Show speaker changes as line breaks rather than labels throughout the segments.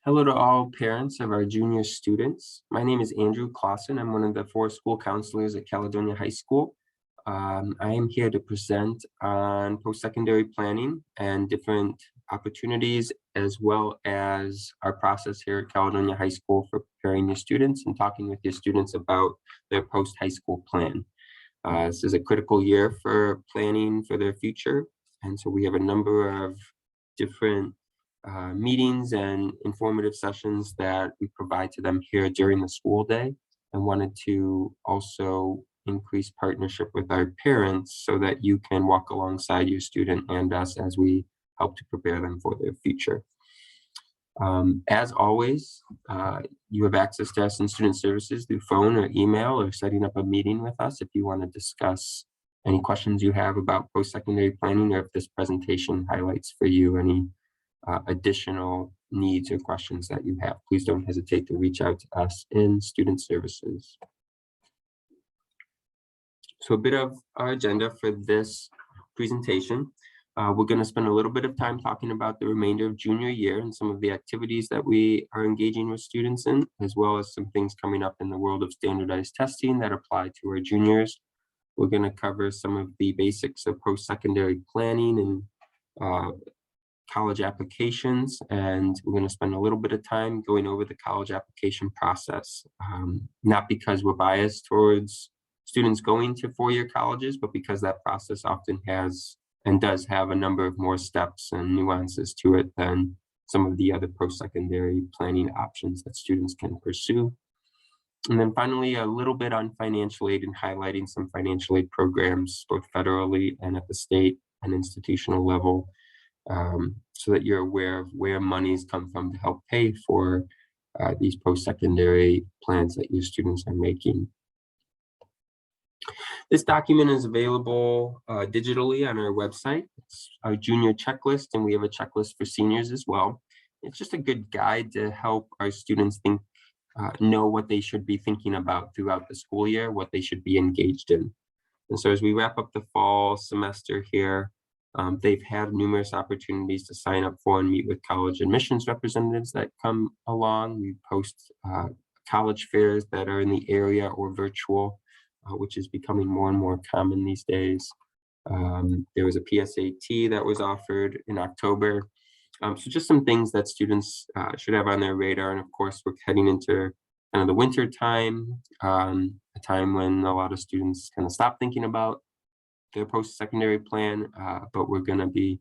Hello to all parents of our junior students. My name is Andrew Clausen. I'm one of the 4 school counselors at Caledonia High School. I am here to present on post-secondary planning and different opportunities, as well as our process here at Caledonia High School for preparing your students and talking with your students about their post-high school plan. This is a critical year for planning for their future, and so we have a number of different meetings and informative sessions that we provide to them here during the school day, and wanted to also increase partnership with our parents so that you can walk alongside your student and us as we help to prepare them for their future. As always, you have access to us in Student Services through phone or email, or setting up a meeting with us if you want to discuss any questions you have about post-secondary planning, or if this presentation highlights for you any additional needs or questions that you have. Please don't hesitate to reach out to us in Student Services. So a bit of our agenda for this presentation. We're going to spend a little bit of time talking about the remainder of junior year and some of the activities that we are engaging with students in, as well as some things coming up in the world of standardized testing that apply to our juniors. We're going to cover some of the basics of post-secondary planning and college applications, and we're going to spend a little bit of time going over the college application process, not because we're biased towards students going to four-year colleges, but because that process often has and does have a number of more steps and nuances to it than some of the other post-secondary planning options that students can pursue. And then finally, a little bit on financial aid and highlighting some financial aid programs, both federally and at the state and institutional level, so that you're aware of where monies come from to help pay for these post-secondary plans that your students are making. This document is available digitally on our website. It's our junior checklist, and we have a checklist for seniors as well. It's just a good guide to help our students know what they should be thinking about throughout the school year, what they should be engaged in. And so as we wrap up the fall semester here, they've had numerous opportunities to sign up for and meet with college admissions representatives that come along. We post college fairs that are in the area or virtual, which is becoming more and more common these days. There was a PSAT that was offered in October. So just some things that students should have on their radar. And of course, we're heading into kind of the winter time, a time when a lot of students kind of stop thinking about their post-secondary plan, but we're going to be,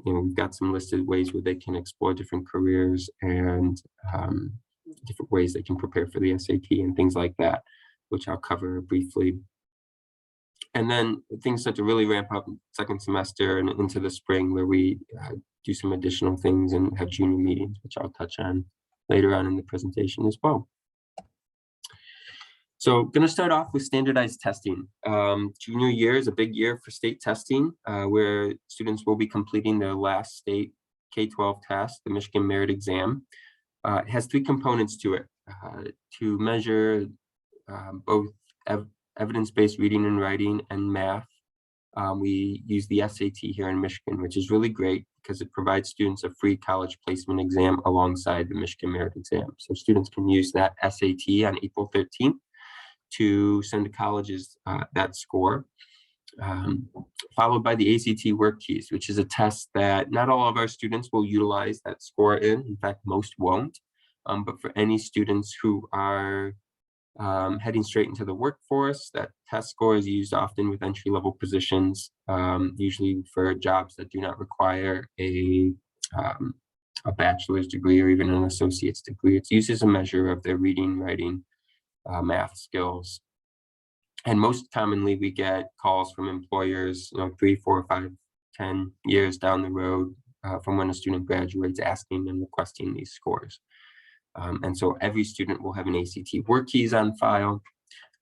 we've got some listed ways where they can explore different careers and different ways they can prepare for the SAT and things like that, which I'll cover briefly. And then things start to really ramp up second semester and into the spring, where we do some additional things and have junior meetings, which I'll touch on later on in the presentation as well. So going to start off with standardized testing. Junior year is a big year for state testing, where students will be completing their last state K-12 test, the Michigan Merit Exam. It has 3 components to it: to measure both evidence-based reading and writing and math. We use the SAT here in Michigan, which is really great because it provides students a free college placement exam alongside the Michigan Merit Exam. So students can use that SAT on April 13th to send to colleges that score, followed by the ACT work keys, which is a test that not all of our students will utilize that score in. In fact, most won't. But for any students who are heading straight into the workforce, that test score is used often with entry-level positions, usually for jobs that do not require a bachelor's degree or even an associate's degree. It's used as a measure of their reading, writing, math skills. And most commonly, we get calls from employers, 3, 4, 5, 10 years down the road from when a student graduates, asking and requesting these scores. And so every student will have an ACT work keys on file.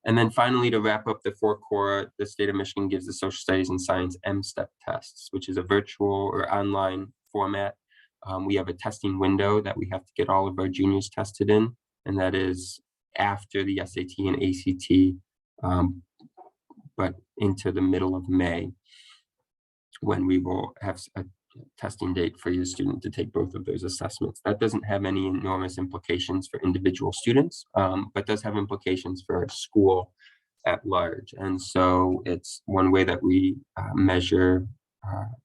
And then finally, to wrap up the 4 core, the state of Michigan gives the social studies and science M-STEP tests, which is a virtual or online format. We have a testing window that we have to get all of our juniors tested in, and that is after the SAT and ACT, but into the middle of May, when we will have testing date for your student to take both of those assessments. That doesn't have any enormous implications for individual students, but does have implications for a school at large. And so it's one way that we measure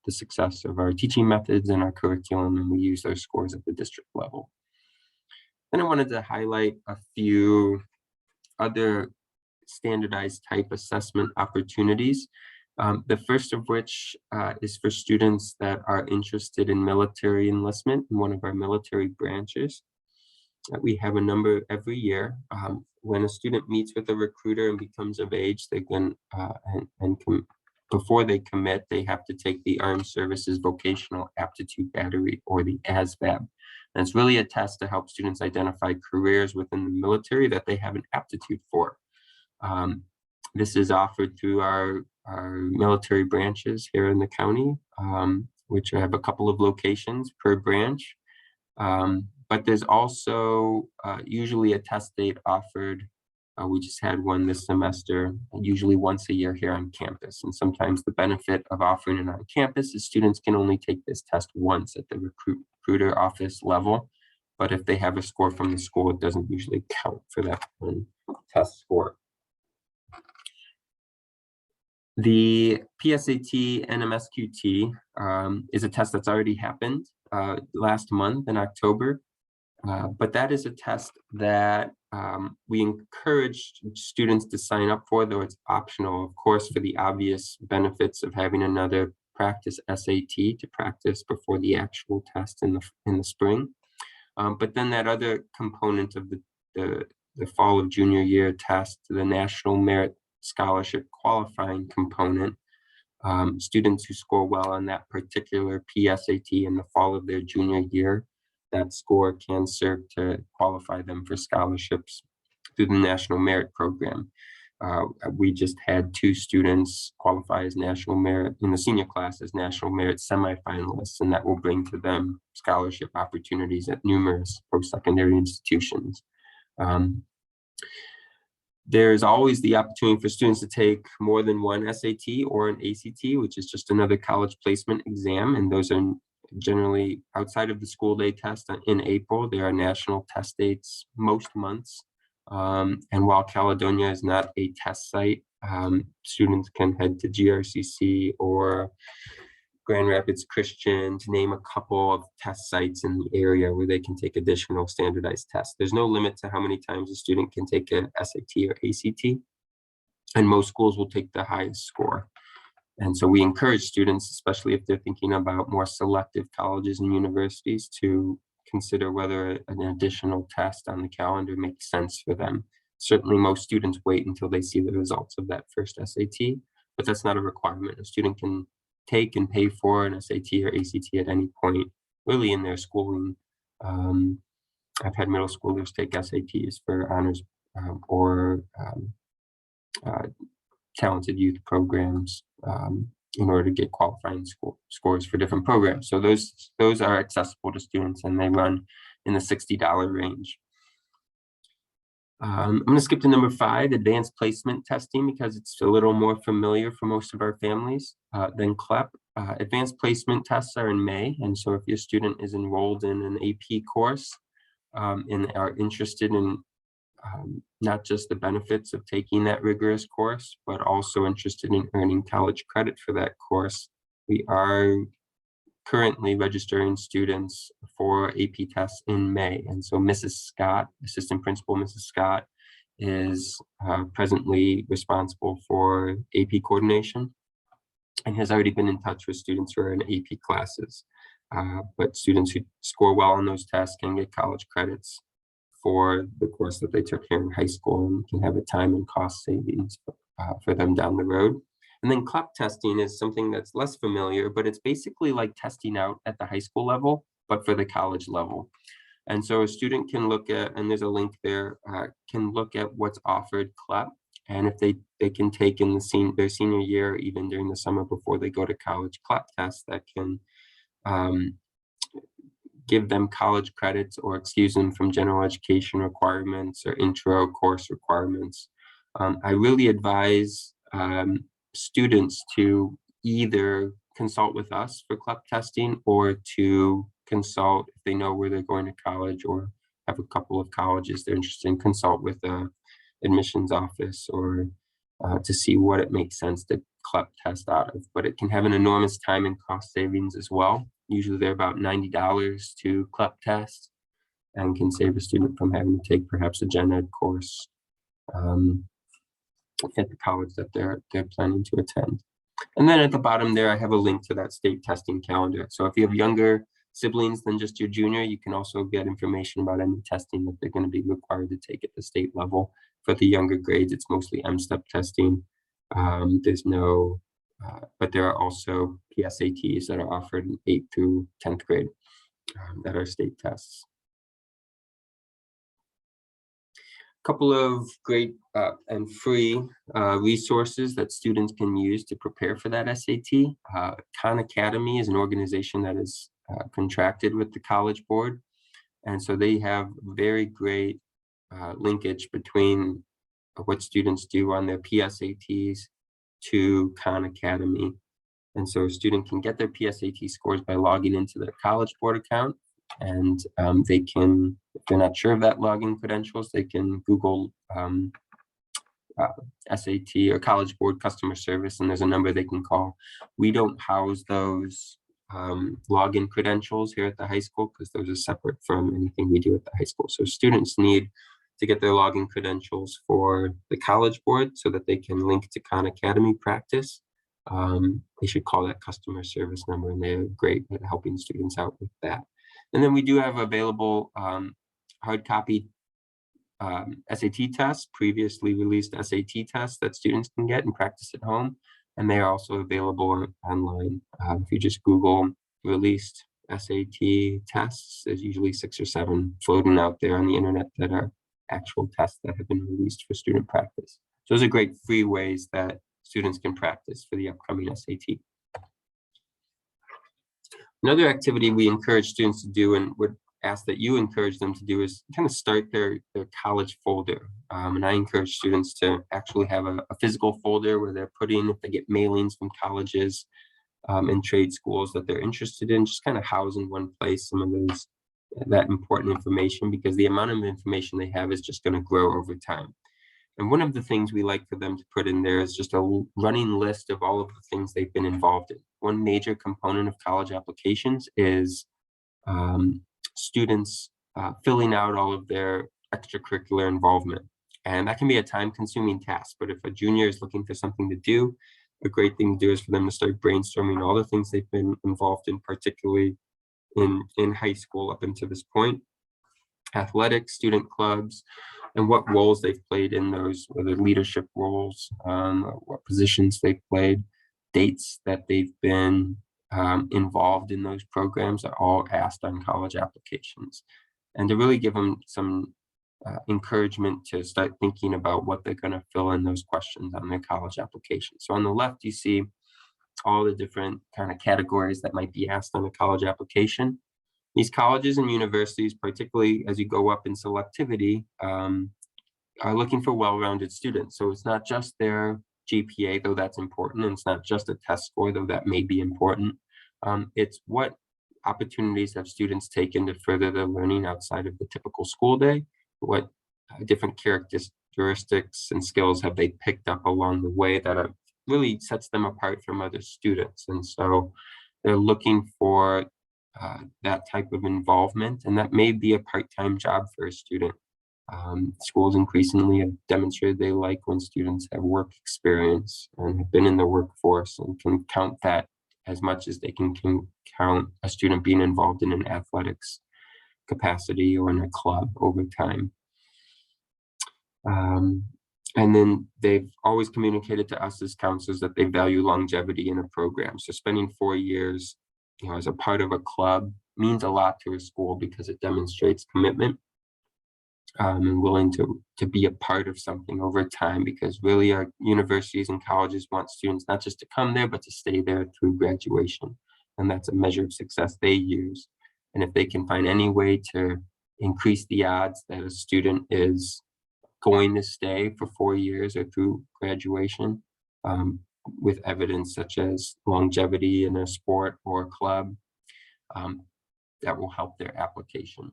the success of our teaching methods and our curriculum, and we use those scores at the district level. Then I wanted to highlight a few other standardized type assessment opportunities. The first of which is for students that are interested in military enlistment in one of our military branches. We have a number every year. When a student meets with a recruiter and becomes of age, they can, before they commit, they have to take the Armed Services Vocational Aptitude Battery, or the ASVAB. And it's really a test to help students identify careers within the military that they have an aptitude for. This is offered through our military branches here in the county, which have a couple of locations per branch. But there's also usually a test date offered. We just had one this semester, usually once a year here on campus. And sometimes the benefit of offering it on campus is students can only take this test once at the recruiter office level. But if they have a score from the school, it doesn't usually count for that one test score. The PSAT NMSQT is a test that's already happened last month in October. But that is a test that we encourage students to sign up for, though it's optional, of course, for the obvious benefits of having another practice SAT to practice before the actual test in the spring. But then that other component of the fall of junior year test, the National Merit Scholarship qualifying component, students who score well on that particular PSAT in the fall of their junior year, that score can serve to qualify them for scholarships through the National Merit Program. We just had 2 students qualify as National Merit in the senior class as National Merit semifinalists, and that will bring to them scholarship opportunities at numerous post-secondary institutions. There's always the opportunity for students to take more than one SAT or an ACT, which is just another college placement exam, and those are generally outside of the school day test in April. There are national test dates most months. And while Caledonia is not a test site, students can head to GRCC or Grand Rapids Christian to name a couple of test sites in the area where they can take additional standardized tests. There's no limit to how many times a student can take a SAT or ACT, and most schools will take the highest score. And so we encourage students, especially if they're thinking about more selective colleges and universities, to consider whether an additional test on the calendar makes sense for them. Certainly most students wait until they see the results of that first SAT, but that's not a requirement. A student can take and pay for an SAT or ACT at any point, really in their schooling. I've had middle schoolers take SATs for honors or talented youth programs in order to get qualifying scores for different programs. So those are accessible to students, and they run in the $60 range. I'm going to skip to number 5, advanced placement testing, because it's a little more familiar for most of our families than CLEP. Advanced placement tests are in May, and so if your student is enrolled in an AP course and are interested in not just the benefits of taking that rigorous course, but also interested in earning college credit for that course, we are currently registering students for AP tests in May. And so Mrs. Scott, Assistant Principal Mrs. Scott, is presently responsible for AP coordination and has already been in touch with students who are in AP classes. But students who score well on those tests can get college credits for the course that they took here in high school, and can have a time and cost savings for them down the road. And then CLEP testing is something that's less familiar, but it's basically like testing out at the high school level, but for the college level. And so a student can look at, and there's a link there, can look at what's offered CLEP. And if they can take in their senior year, even during the summer before they go to college, CLEP tests that can give them college credits or excuse them from general education requirements or intro course requirements. I really advise students to either consult with us for CLEP testing, or to consult if they know where they're going to college or have a couple of colleges they're interested in, consult with a admissions office or to see what it makes sense to CLEP test out of. But it can have an enormous time and cost savings as well. Usually they're about $90 to CLEP test, and can save a student from having to take perhaps a gen ed course at the college that they're planning to attend. And then at the bottom there, I have a link to that state testing calendar. So if you have younger siblings than just your junior, you can also get information about any testing that they're going to be required to take at the state level. For the younger grades, it's mostly M-STEP testing. There's no, but there are also PSATs that are offered in 8th through 10th grade that are state tests. Couple of great and free resources that students can use to prepare for that SAT. Khan Academy is an organization that is contracted with the College Board. And so they have very great linkage between what students do on their PSATs to Khan Academy. And so a student can get their PSAT scores by logging into their College Board account. And they can, if they're not sure of that login credentials, they can Google SAT or College Board customer service, and there's a number they can call. We don't house those login credentials here at the high school because those are separate from anything we do at the high school. So students need to get their login credentials for the College Board so that they can link to Khan Academy practice. They should call that customer service number, and they're great at helping students out with that. And then we do have available hard copy SAT tests, previously released SAT tests that students can get and practice at home. And they are also available online. If you just Google released SAT tests, there's usually 6 or 7 floating out there on the internet that are actual tests that have been released for student practice. So those are great free ways that students can practice for the upcoming SAT. Another activity we encourage students to do and would ask that you encourage them to do is kind of start their college folder. And I encourage students to actually have a physical folder where they're putting, if they get mailings from colleges and trade schools that they're interested in, just kind of house in one place some of that important information, because the amount of information they have is just going to grow over time. And one of the things we like for them to put in there is just a running list of all of the things they've been involved in. One major component of college applications is students filling out all of their extracurricular involvement. And that can be a time-consuming task, but if a junior is looking for something to do, a great thing to do is for them to start brainstorming all the things they've been involved in, particularly in high school up until this point. Athletics, student clubs, and what roles they've played in those, whether leadership roles, what positions they've played, dates that they've been involved in those programs are all asked on college applications. And to really give them some encouragement to start thinking about what they're going to fill in those questions on their college application. So on the left, you see all the different kind of categories that might be asked on a college application. These colleges and universities, particularly as you go up in selectivity, are looking for well-rounded students. So it's not just their GPA, though that's important, and it's not just a test score, though that may be important. It's what opportunities have students taken to further their learning outside of the typical school day? What different characteristics and skills have they picked up along the way that really sets them apart from other students? And so they're looking for that type of involvement, and that may be a part-time job for a student. Schools increasingly have demonstrated they like when students have work experience and have been in the workforce and can count that as much as they can count a student being involved in an athletics capacity or in a club over time. And then they've always communicated to us as counselors that they value longevity in a program. So spending 4 years, as a part of a club means a lot to a school because it demonstrates commitment and willing to be a part of something over time, because really our universities and colleges want students not just to come there, but to stay there through graduation. And that's a measure of success they use. And if they can find any way to increase the odds that a student is going to stay for 4 years or through graduation, with evidence such as longevity in a sport or club that will help their application.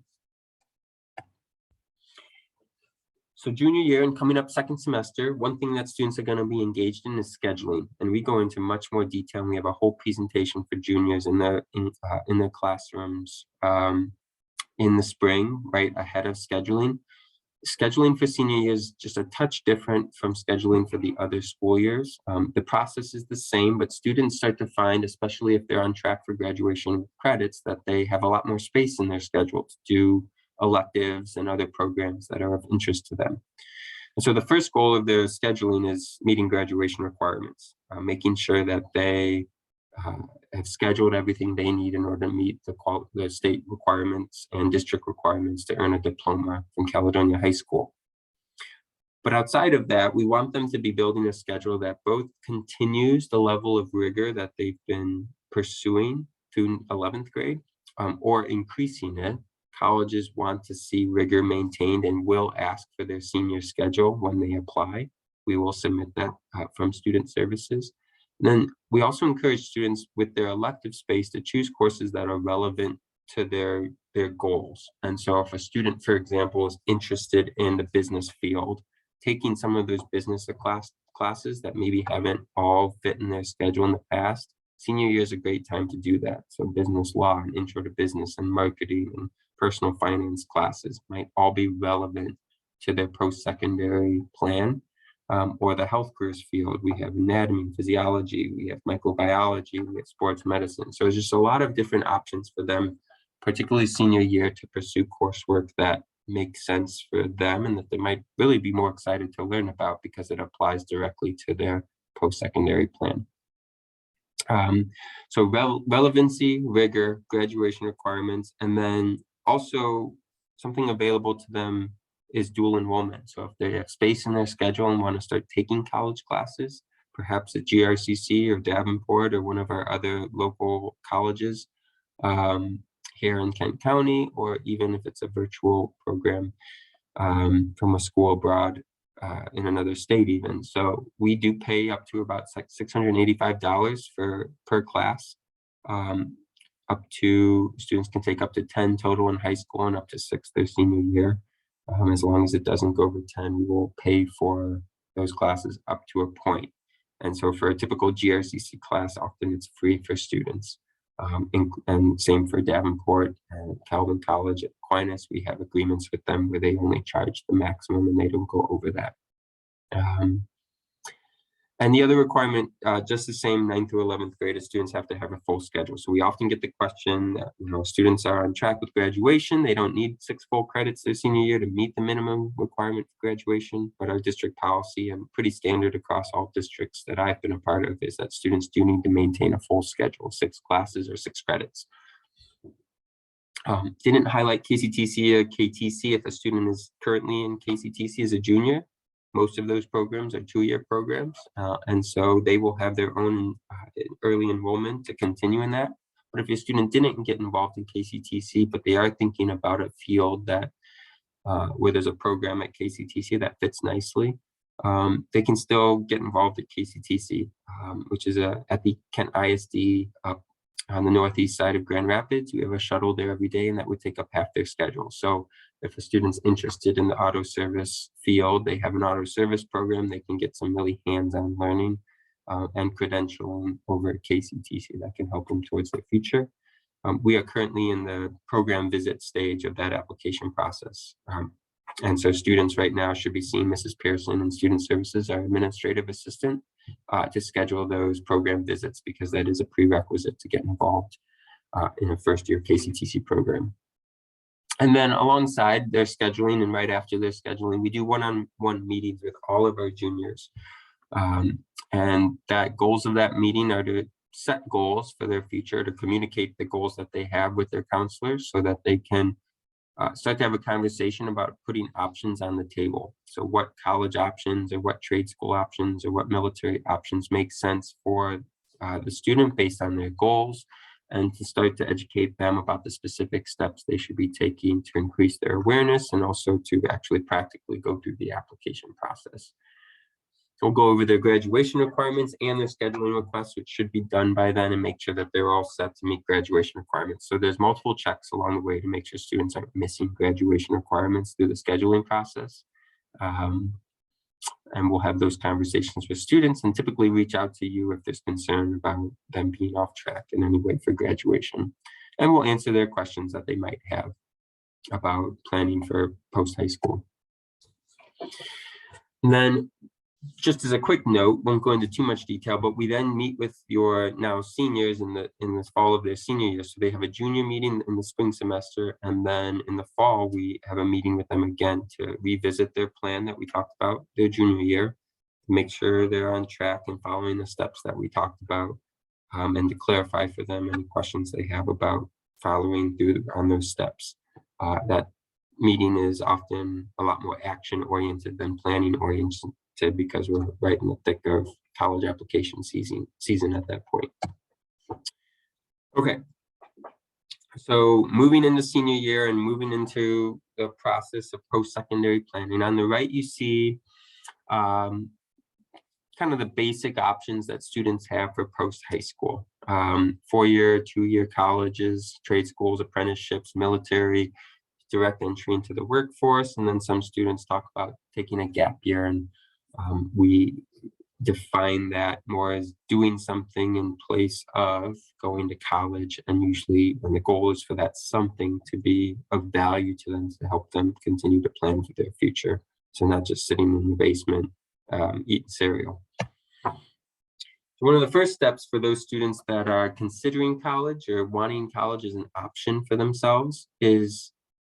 So junior year and coming up second semester, one thing that students are going to be engaged in is scheduling, and we go into much more detail. And we have a whole presentation for juniors in their classrooms in the spring, right ahead of scheduling. Scheduling for senior year is just a touch different from scheduling for the other school years. The process is the same, but students start to find, especially if they're on track for graduation credits, that they have a lot more space in their schedule to do electives and other programs that are of interest to them. And so the first goal of their scheduling is meeting graduation requirements, making sure that they have scheduled everything they need in order to meet the state requirements and district requirements to earn a diploma from Caledonia High School. But outside of that, we want them to be building a schedule that both continues the level of rigor that they've been pursuing through 11th grade or increasing it. Colleges want to see rigor maintained and will ask for their senior schedule when they apply. We will submit that from Student Services. And then we also encourage students with their elective space to choose courses that are relevant to their goals. And so if a student, for example, is interested in the business field, taking some of those business classes that maybe haven't all fit in their schedule in the past, senior year is a great time to do that. So business law and intro to business and marketing and personal finance classes might all be relevant to their post-secondary plan. Or the health careers field. We have anatomy, physiology, we have microbiology, we have sports medicine. So there's just a lot of different options for them, particularly senior year, to pursue coursework that makes sense for them and that they might really be more excited to learn about because it applies directly to their post-secondary plan. So relevancy, rigor, graduation requirements, and then also something available to them is dual enrollment. So if they have space in their schedule and want to start taking college classes, perhaps at GRCC or Davenport or one of our other local colleges here in Kent County, or even if it's a virtual program from a school abroad in another state even. So we do pay up to about $685 per class. Up to, students can take up to 10 total in high school and up to 6 their senior year. As long as it doesn't go over 10, we will pay for those classes up to a point. And so for a typical GRCC class, often it's free for students. And same for Davenport and Calvin College at Aquinas. We have agreements with them where they only charge the maximum and they don't go over that. And the other requirement, just the same 9th through 11th grade, students have to have a full schedule. So we often get the question that, students are on track with graduation. They don't need 6 full credits their senior year to meet the minimum requirement for graduation. But our district policy, and pretty standard across all districts that I've been a part of, is that students do need to maintain a full schedule, 6 classes or 6 credits. Didn't highlight KCTC or KTC if a student is currently in KCTC as a junior. Most of those programs are 2-year programs, and so they will have their own early enrollment to continue in that. But if your student didn't get involved in KCTC, but they are thinking about a field that where there's a program at KCTC that fits nicely, they can still get involved at KCTC, which is at the Kent ISD on the northeast side of Grand Rapids. We have a shuttle there every day, and that would take up half their schedule. So if a student's interested in the auto service field, they have an auto service program. They can get some really hands-on learning and credentialing over at KCTC that can help them towards their future. We are currently in the program visit stage of that application process. And so students right now should be seeing Mrs. Pearson in Student Services, our administrative assistant, to schedule those program visits, because that is a prerequisite to get involved in a first-year KCTC program. And then alongside their scheduling and right after their scheduling, we do one-on-one meetings with all of our juniors. And that goals of that meeting are to set goals for their future, to communicate the goals that they have with their counselors so that they can start to have a conversation about putting options on the table. So what college options or what trade school options or what military options make sense for the student based on their goals, and to start to educate them about the specific steps they should be taking to increase their awareness and also to actually practically go through the application process. We'll go over their graduation requirements and their scheduling requests, which should be done by then, and make sure that they're all set to meet graduation requirements. So there's multiple checks along the way to make sure students aren't missing graduation requirements through the scheduling process. And we'll have those conversations with students and typically reach out to you if there's concern about them being off track in any way for graduation. And we'll answer their questions that they might have about planning for post-high school. And then just as a quick note, won't go into too much detail, but we then meet with your now seniors in the fall of their senior year. So they have a junior meeting in the spring semester, and then in the fall we have a meeting with them again to revisit their plan that we talked about their junior year, make sure they're on track and following the steps that we talked about, and to clarify for them any questions they have about following through on those steps. That meeting is often a lot more action oriented than planning oriented, because we're right in the thick of college application season at that point. Okay, so moving into senior year and moving into the process of post-secondary planning. On the right, you see kind of the basic options that students have for post-high school. 4-year, 2-year colleges, trade schools, apprenticeships, military, direct entry into the workforce, and then some students talk about taking a gap year, and we define that more as doing something in place of going to college, and usually when the goal is for that something to be of value to them to help them continue to plan for their future. So not just sitting in the basement eating cereal. One of the first steps for those students that are considering college or wanting college as an option for themselves is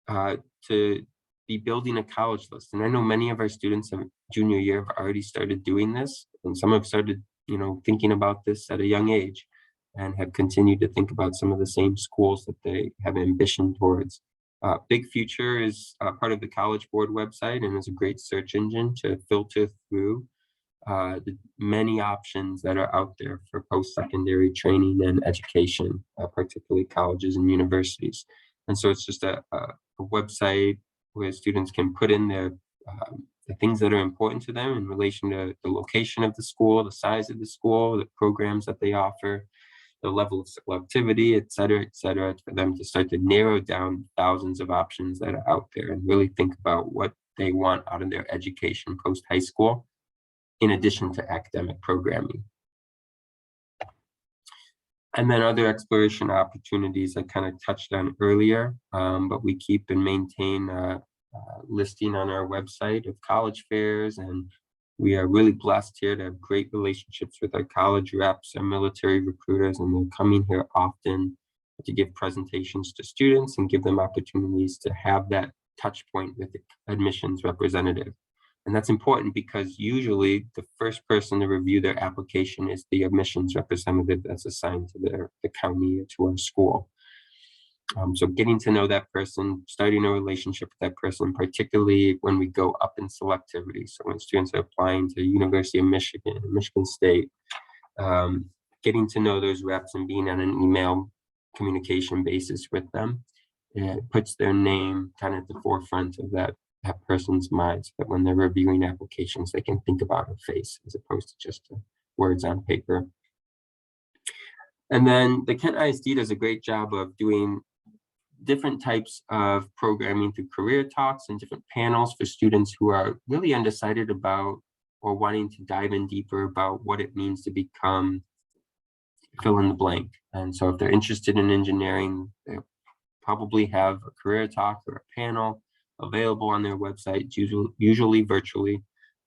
to be building a college list. And I know many of our students in junior year have already started doing this, and some have started, thinking about this at a young age and have continued to think about some of the same schools that they have ambition towards. Big Future is part of the College Board website and is a great search engine to filter through the many options that are out there for post-secondary training and education, particularly colleges and universities. And so it's just a website where students can put in their the things that are important to them in relation to the location of the school, the size of the school, the programs that they offer, the level of selectivity, et cetera, for them to start to narrow down thousands of options that are out there and really think about what they want out of their education post-high school, in addition to academic programming. And then other exploration opportunities I kind of touched on earlier, but we keep and maintain a listing on our website of college fairs, and we are really blessed here to have great relationships with our college reps and military recruiters, and they're coming here often to give presentations to students and give them opportunities to have that touch point with the admissions representative. And that's important because usually the first person to review their application is the admissions representative that's assigned to the county or to our school. So getting to know that person, starting a relationship with that person, particularly when we go up in selectivity. So when students are applying to University of Michigan, Michigan State, getting to know those reps and being on an email communication basis with them, it puts their name kind of at the forefront of that person's mind, so that when they're reviewing applications, they can think about a face as opposed to just words on paper. And then the Kent ISD does a great job of doing different types of programming through career talks and different panels for students who are really undecided about or wanting to dive in deeper about what it means to become fill in the blank. And so if they're interested in engineering, they probably have a career talk or a panel available on their website, usually virtually,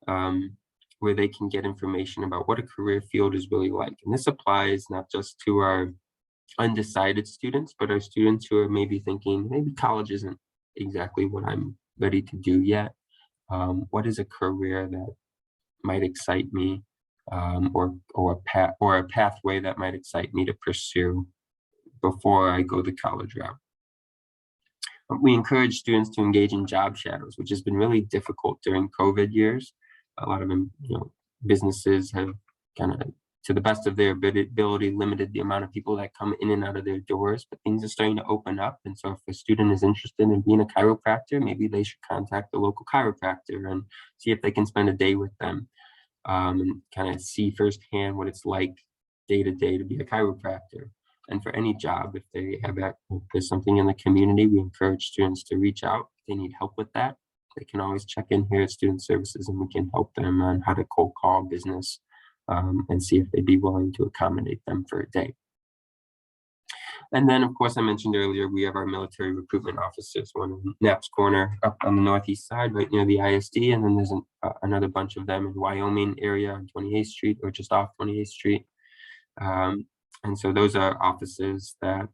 where they can get information about what a career field is really like. And this applies not just to our undecided students, but our students who are maybe thinking, maybe college isn't exactly what I'm ready to do yet. What is a career that might excite me, or a pathway that might excite me to pursue before I go the college route. We encourage students to engage in job shadows, which has been really difficult during COVID years. A lot of them, businesses have kind of, to the best of their ability, limited the amount of people that come in and out of their doors, but things are starting to open up. And so if a student is interested in being a chiropractor, maybe they should contact the local chiropractor and see if they can spend a day with them. and kind of see firsthand what it's like day to day to be a chiropractor. And for any job, if there's something in the community, we encourage students to reach out. If they need help with that, they can always check in here at Student Services, and we can help them on how to cold call business, and see if they'd be willing to accommodate them for a day. And then, of course, I mentioned earlier, we have our military recruitment offices, one in Knapp's Corner up on the northeast side, right near the ISD, and then there's another bunch of them in Wyoming area on 28th Street or just off 28th Street. And so those are offices that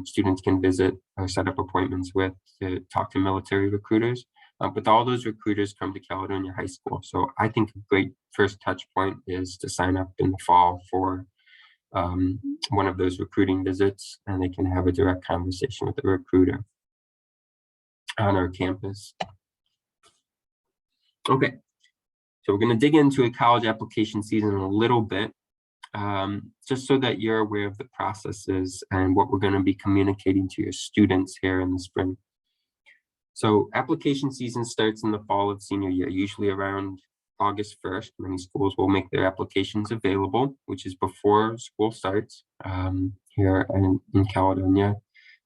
students can visit or set up appointments with to talk to military recruiters. But all those recruiters come to Caledonia High School. So I think a great first touch point is to sign up in the fall for one of those recruiting visits, and they can have a direct conversation with the recruiter on our campus. Okay, so we're going to dig into a college application season a little bit, just so that you're aware of the processes and what we're going to be communicating to your students here in the spring. So application season starts in the fall of senior year, usually around August 1st. Many schools will make their applications available, which is before school starts here in Caledonia.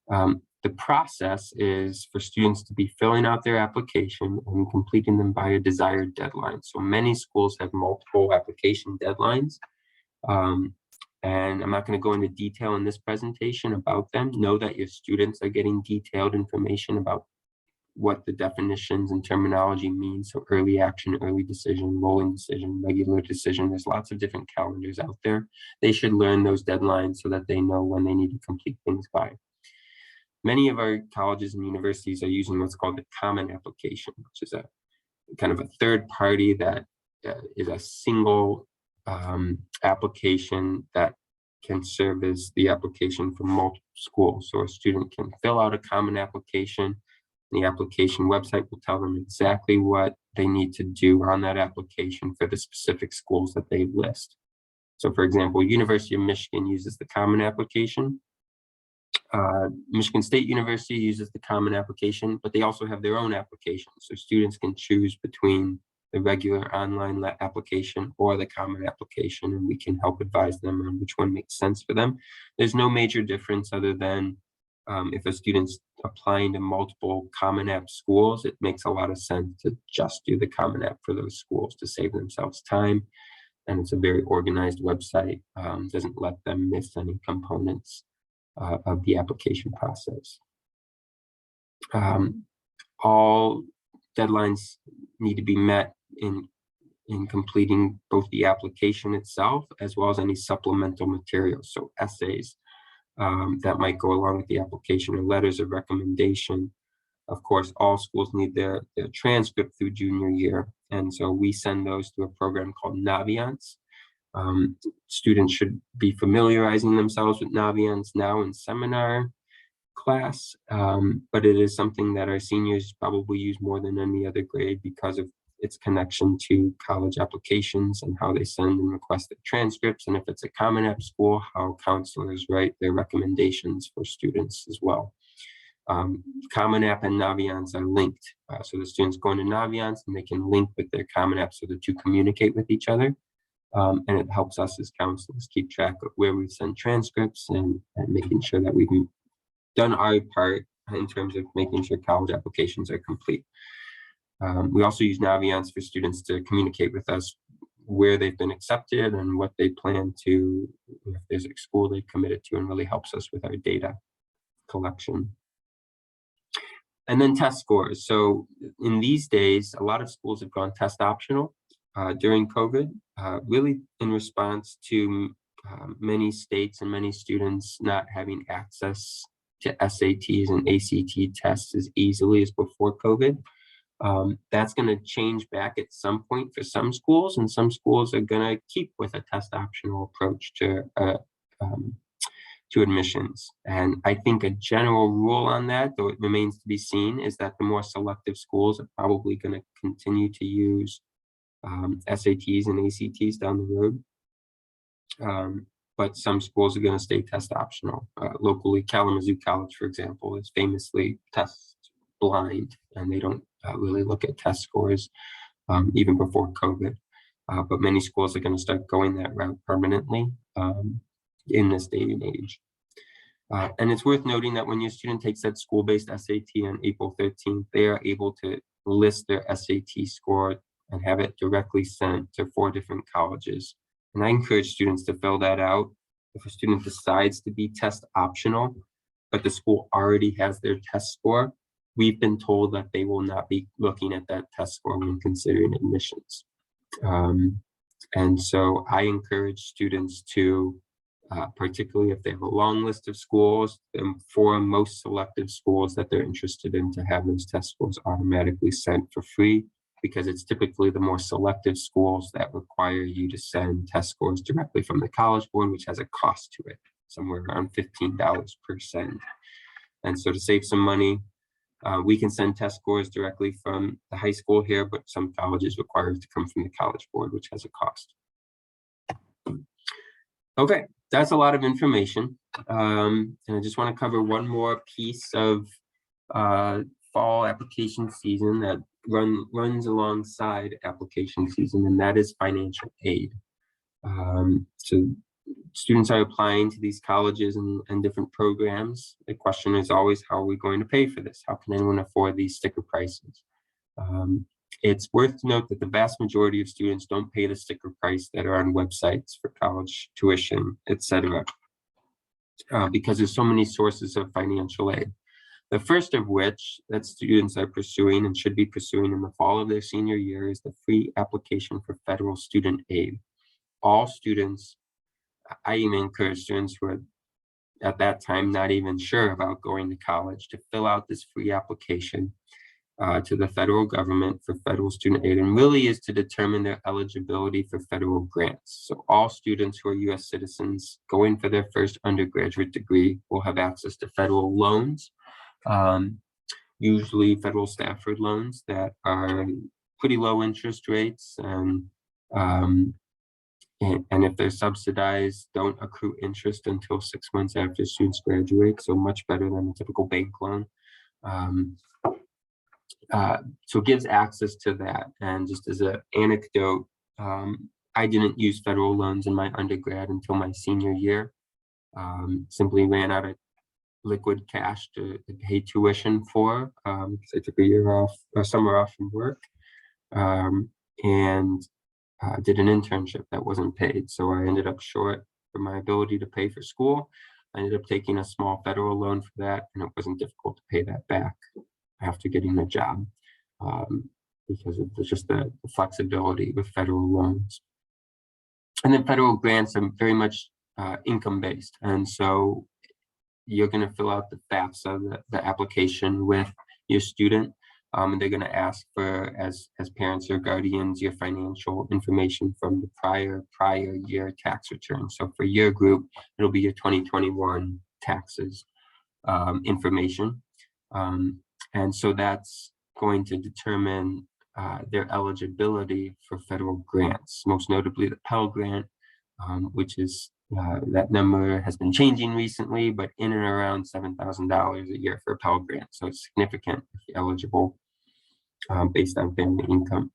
The process is for students to be filling out their application and completing them by a desired deadline. So many schools have multiple application deadlines. And I'm not going to go into detail in this presentation about them. Know that your students are getting detailed information about what the definitions and terminology mean. So early action, early decision, rolling decision, regular decision. There's lots of different calendars out there. They should learn those deadlines so that they know when they need to complete things by. Many of our colleges and universities are using what's called the common application, which is a kind of a third party that is a single application that can serve as the application for multiple schools. So a student can fill out a common application. The application website will tell them exactly what they need to do on that application for the specific schools that they list. So for example, University of Michigan uses the common application. Michigan State University uses the common application, but they also have their own application. So students can choose between the regular online application or the common application, and we can help advise them on which one makes sense for them. There's no major difference other than if a student's applying to multiple Common App schools, it makes a lot of sense to just do the Common App for those schools to save themselves time. And it's a very organized website, doesn't let them miss any components of the application process. All deadlines need to be met in completing both the application itself as well as any supplemental materials, so essays, that might go along with the application, or letters of recommendation. Of course, all schools need their transcript through junior year, and so we send those to a program called Naviance. Students should be familiarizing themselves with Naviance now in seminar class, but it is something that our seniors probably use more than any other grade because of its connection to college applications and how they send and request their transcripts. And if it's a Common App school, how counselors write their recommendations for students as well. Common App and Naviance are linked. So the students go into Naviance and they can link with their Common App so the two communicate with each other. And it helps us as counselors keep track of where we send transcripts and making sure that we've done our part in terms of making sure college applications are complete. We also use Naviance for students to communicate with us where they've been accepted and what they plan to, if there's a school they've committed to, and really helps us with our data collection. And then test scores. So in these days, a lot of schools have gone test optional during COVID, really in response to many states and many students not having access to SATs and ACT tests as easily as before COVID. That's going to change back at some point for some schools, and some schools are going to keep with a test optional approach to admissions. And I think a general rule on that, though it remains to be seen, is that the more selective schools are probably going to continue to use SATs and ACTs down the road. But some schools are going to stay test optional. Locally, Kalamazoo College, for example, is famously test blind, and they don't really look at test scores even before COVID. but many schools are going to start going that route permanently in this day and age. And it's worth noting that when your student takes that school-based SAT on April 13th, they are able to list their SAT score and have it directly sent to 4 different colleges. And I encourage students to fill that out. If a student decides to be test optional, but the school already has their test score, we've been told that they will not be looking at that test score when considering admissions. And so I encourage students to, particularly if they have a long list of schools, for most selective schools that they're interested in, to have those test scores automatically sent for free, because it's typically the more selective schools that require you to send test scores directly from the College Board, which has a cost to it, somewhere around $15 per send. And so to save some money, we can send test scores directly from the high school here, but some colleges require it to come from the College Board, which has a cost. Okay, that's a lot of information. And I just want to cover one more piece of fall application season that runs alongside application season, and that is financial aid. So students are applying to these colleges and different programs. The question is always, how are we going to pay for this? How can anyone afford these sticker prices? It's worth to note that the vast majority of students don't pay the sticker price that are on websites for college tuition, etc., because there's so many sources of financial aid. The first of which that students are pursuing and should be pursuing in the fall of their senior year is the free application for federal student aid. All students, I even encourage students who are at that time not even sure about going to college, to fill out this free application to the federal government for federal student aid, and really is to determine their eligibility for federal grants. So all students who are U.S. citizens going for their first undergraduate degree will have access to federal loans, usually federal Stafford loans that are pretty low interest rates, and if they're subsidized, don't accrue interest until 6 months after students graduate, so much better than a typical bank loan. So it gives access to that. And just as an anecdote, I didn't use federal loans in my undergrad until my senior year. Simply ran out of liquid cash to pay tuition for, because I took a summer off from work, and did an internship that wasn't paid. So I ended up short for my ability to pay for school. I ended up taking a small federal loan for that, and it wasn't difficult to pay that back after getting a job, because of just the flexibility with federal loans. And then federal grants are very much income-based. And so you're going to fill out the FAFSA, the application, with your student. And they're going to ask for, as parents or guardians, your financial information from the prior year tax return. So for your group, it'll be your 2021 taxes information. And so that's going to determine their eligibility for federal grants, most notably the Pell Grant, which is that number has been changing recently, but in and around $7,000 a year for a Pell Grant. So it's significant if you're eligible based on family income.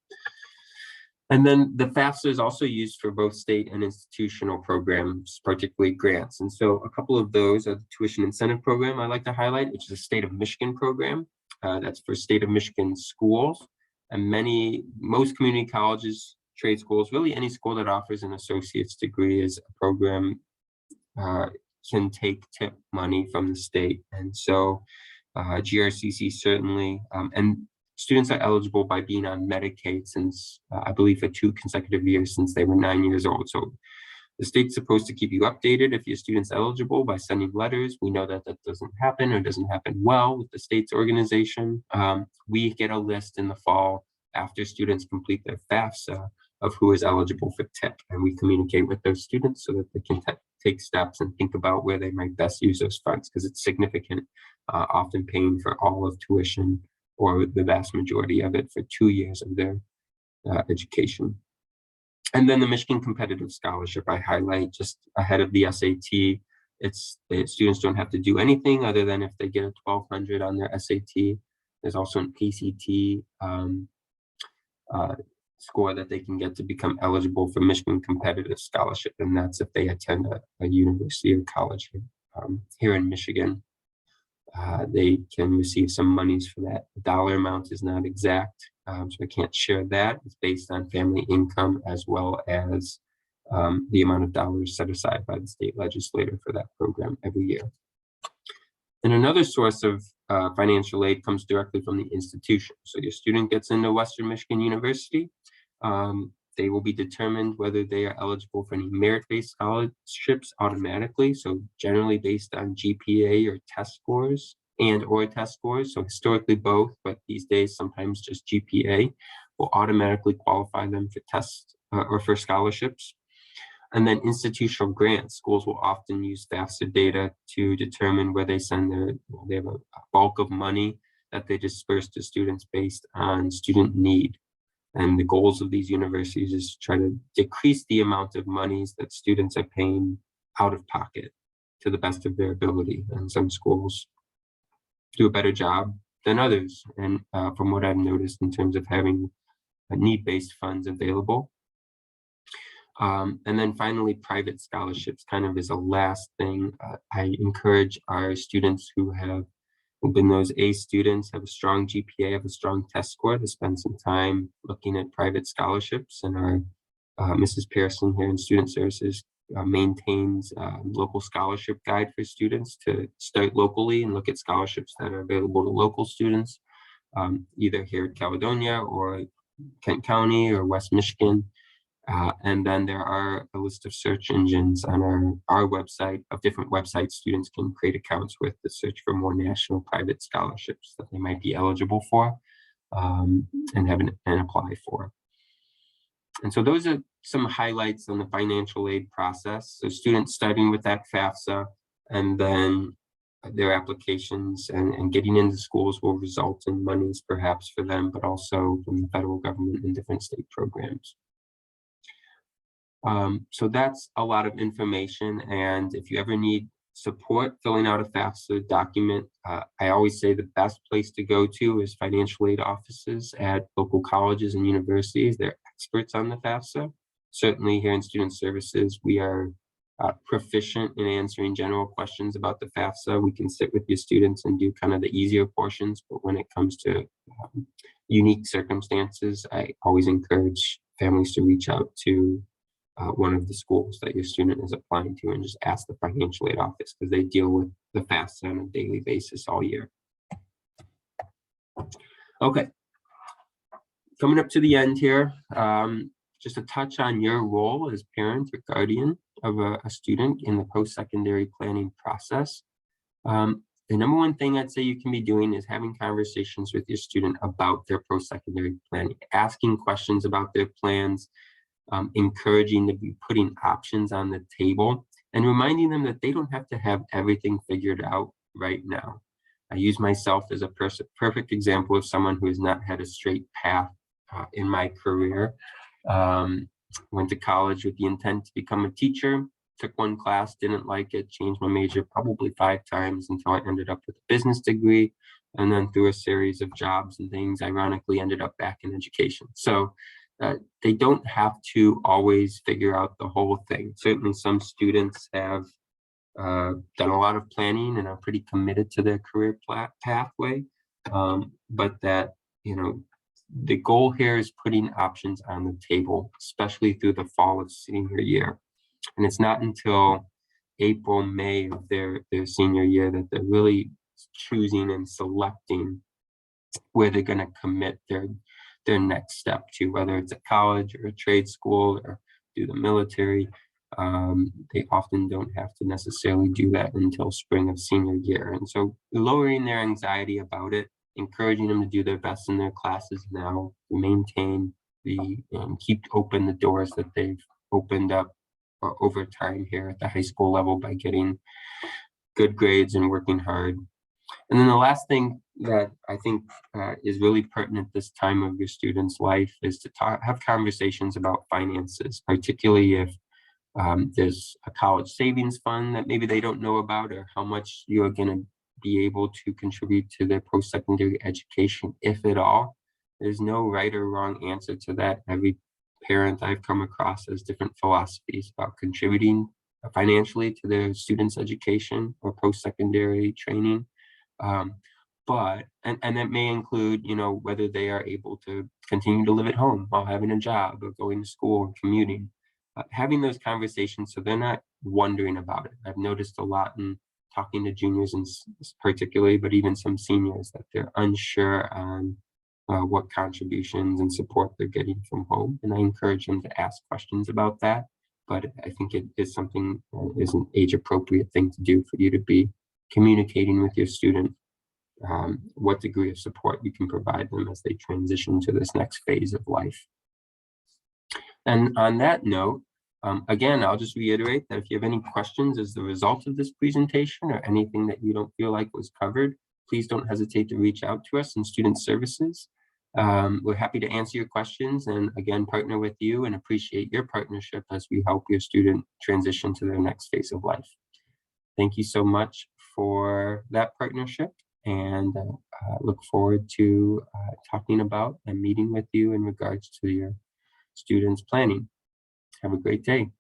And then the FAFSA is also used for both state and institutional programs, particularly grants. And so a couple of those are the tuition incentive program I like to highlight, which is a state of Michigan program. That's for state of Michigan schools. And most community colleges, trade schools, really any school that offers an associate's degree is a program can take tip money from the state. And so GRCC certainly, and students are eligible by being on Medicaid since, I believe, for 2 consecutive years since they were 9 years old. So the state's supposed to keep you updated if your student's eligible by sending letters. We know that that doesn't happen, or doesn't happen well with the state's organization. We get a list in the fall after students complete their FAFSA of who is eligible for TIP, and we communicate with those students so that they can take steps and think about where they might best use those funds, because it's significant, often paying for all of tuition or the vast majority of it for 2 years of their education. And then the Michigan Competitive Scholarship I highlight just ahead of the SAT. Students don't have to do anything other than if they get a 1200 on their SAT. There's also an ACT score that they can get to become eligible for Michigan Competitive Scholarship, and that's if they attend a university or college here in Michigan. They can receive some monies for that. The dollar amount is not exact, so I can't share that. It's based on family income as well as the amount of dollars set aside by the state legislature for that program every year. And another source of financial aid comes directly from the institution. So your student gets into Western Michigan University. They will be determined whether they are eligible for any merit-based scholarships automatically. So generally based on GPA or test scores or test scores. So historically both, but these days sometimes just GPA will automatically qualify them for tests or for scholarships. And then institutional grants, schools will often use FAFSA data to determine where they send they have a bulk of money that they disperse to students based on student need. And the goals of these universities is to try to decrease the amount of monies that students are paying out of pocket to the best of their ability. And some schools do a better job than others. And from what I've noticed in terms of having need-based funds available. And then finally, private scholarships kind of is a last thing. I encourage our students who've been those A students, have a strong GPA, have a strong test score, to spend some time looking at private scholarships. And our Mrs. Pearson here in Student Services maintains a local scholarship guide for students to start locally and look at scholarships that are available to local students, either here at Caledonia or Kent County or West Michigan. And then there are a list of search engines on our website of different websites students can create accounts with to search for more national private scholarships that they might be eligible for and apply for. And so those are some highlights on the financial aid process. So students starting with that FAFSA and then their applications and getting into schools will result in monies perhaps for them, but also from the federal government and different state programs. So that's a lot of information, and if you ever need support filling out a FAFSA document, I always say the best place to go to is financial aid offices at local colleges and universities. They're experts on the FAFSA. Certainly here in Student Services, we are proficient in answering general questions about the FAFSA. We can sit with your students and do kind of the easier portions, but when it comes to unique circumstances, I always encourage families to reach out to one of the schools that your student is applying to and just ask the financial aid office, because they deal with the FAFSA on a daily basis all year. Okay, coming up to the end here, just a touch on your role as parent or guardian of a student in the post-secondary planning process. The number one thing I'd say you can be doing is having conversations with your student about their post-secondary planning, asking questions about their plans, encouraging to be putting options on the table and reminding them that they don't have to have everything figured out right now. I use myself as a perfect example of someone who has not had a straight path in my career. Went to college with the intent to become a teacher, took one class, didn't like it, changed my major probably 5 times until I ended up with a business degree, and then through a series of jobs and things, ironically ended up back in education. So they don't have to always figure out the whole thing. Certainly some students have done a lot of planning and are pretty committed to their career pathway, but that, you know, the goal here is putting options on the table, especially through the fall of senior year. And it's not until April, May of their senior year that they're really choosing and selecting where they're going to commit their next step to, whether it's a college or a trade school or do the military. They often don't have to necessarily do that until spring of senior year. And so lowering their anxiety about it, encouraging them to do their best in their classes now, to maintain keep open the doors that they've opened up over time here at the high school level by getting good grades and working hard. And then the last thing that I think is really pertinent this time of your student's life is to have conversations about finances, particularly if there's a college savings fund that maybe they don't know about, or how much you're going to be able to contribute to their post-secondary education, if at all. There's no right or wrong answer to that. Every parent I've come across has different philosophies about contributing financially to their students' education or post-secondary training. Um, and that may include, whether they are able to continue to live at home while having a job or going to school and commuting. Having those conversations so they're not wondering about it. I've noticed a lot in talking to juniors and particularly, but even some seniors, that they're unsure on what contributions and support they're getting from home. And I encourage them to ask questions about that. But I think it is something is an age appropriate thing to do for you to be communicating with your student what degree of support you can provide them as they transition to this next phase of life. And on that note, again, I'll just reiterate that if you have any questions as the result of this presentation or anything that you don't feel like was covered, please don't hesitate to reach out to us in Student Services. We're happy to answer your questions and again, partner with you and appreciate your partnership as we help your student transition to their next phase of life. Thank you so much for that partnership, and look forward to talking about and meeting with you in regards to your students' planning. Have a great day.